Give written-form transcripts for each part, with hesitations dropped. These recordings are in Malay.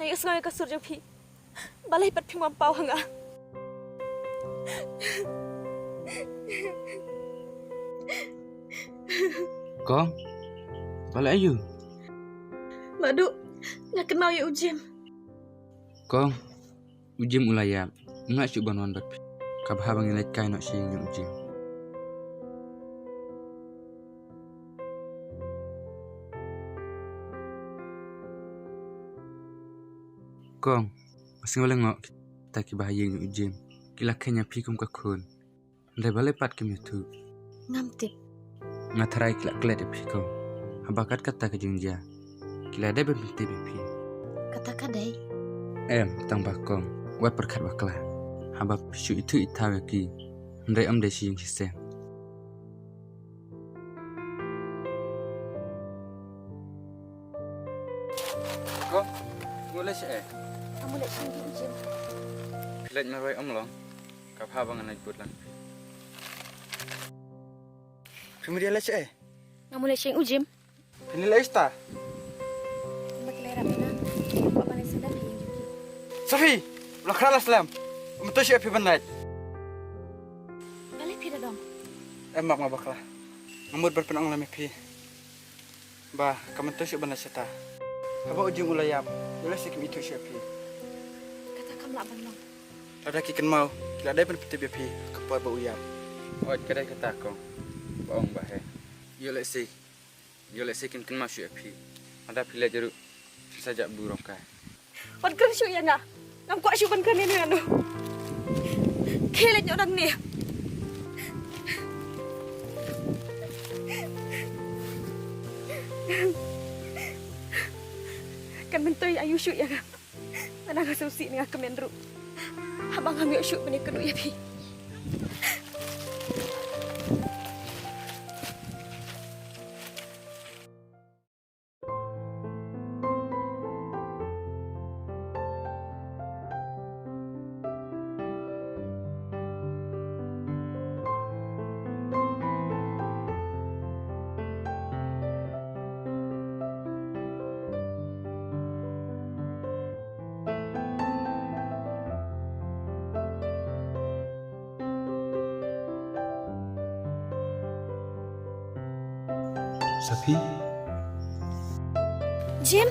ngai sengai ka surjo phi balai pat phi mam pau hanga Kong, balik ayu. Madu, nak kenal ya Ujim. Kong, Ujim ulayap. Nggak syuk banuan bat. Kabah bang ilai kai nak sing yang Ujim. Kong, masih boleh ngok kita ki bahaya yang Ujim. Kila kenya pi kum kakun. Ndai balai pat kem itu. Ngamtip. Ngatarai kila klet pi kong. Habakat kata ke jengja. Kila ada berhenti pi. Kata kadai. Tang bakong. Wat perkat bakla. Haba pisu itu itawe ki. Ndai am desi yang kisah. Kong, boleh sih Kamu nak sini Ujim. Pilat merai om long. Kapha bang anak bulan. Kemudian lah cik. Kamu nak sini Ujim. Penilai ista. Maklera mana? Apa mana sedap yang juga. Safi, lakral aslam. Betul cik api bandai. Balai pira dong. Mak baklah. Ngamut berpenang lami pi. Bah, kamu tu cik bandai seta. Apa ujung ulayam? Jelas sikim itu cik api. Kata kamu lah bandong. Ada kikan mau. Kila ada pun peti api. Kepuat bau uyam. Oi kedai kata kong. Baong bahe. Yo let's say kin masuk api. Ada pilih jeruk saja burung kai. Wan kan syuk ya na. Ngam kuat syuk kan ini anu. Kelet orang ni. Kan mentoi ayu syuk ya kan. Mana ngasusi ni ngak kemenru. Abang ambil syuk bani keduk ya pi. Safi, Jim.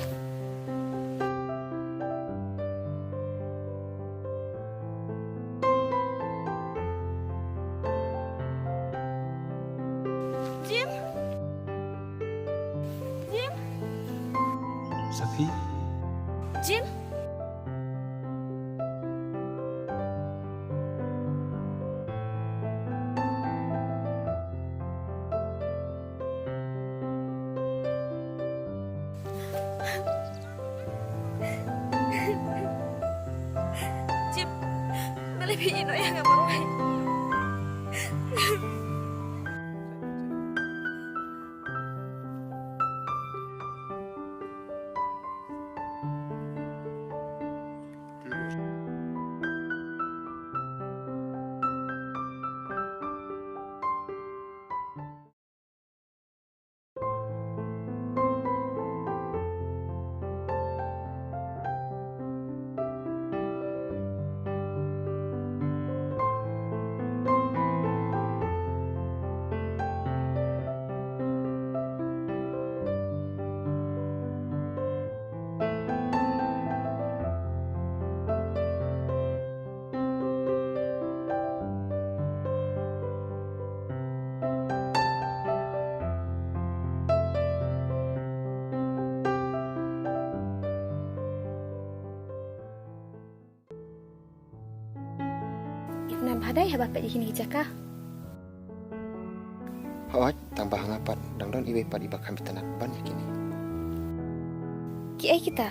Jim. Jim. Safi. Jim. Jim, lebih ino ya nggak mau. Ibnan badai ya bapak di sini jaka. Hoi, tambah ngapat, dangdon iwe pad iba kami tanah banyak ini. Kiai kita.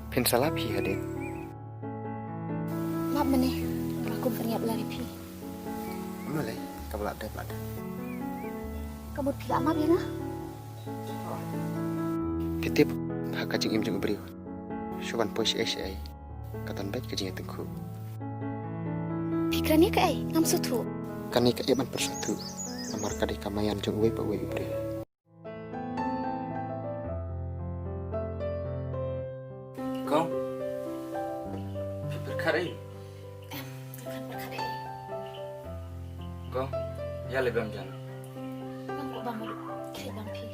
Pen salapi hadir. Maaf meneh, aku berniat lari pi. Mulai, kabel ada. Kamu tidak maaf ya nah? Ketip, hak kajing im juga beriu. Syuban pois ai. Katan baik kajing tengku. Pikirannya ke ai, ngam sutu. Kani ka iman persatu. Amar kadai kamayan jeng we beriu. Perkara ini. Bukan perkara ini. Kau, ya lebih jangan. Bang kok bang mau kayak bang pi.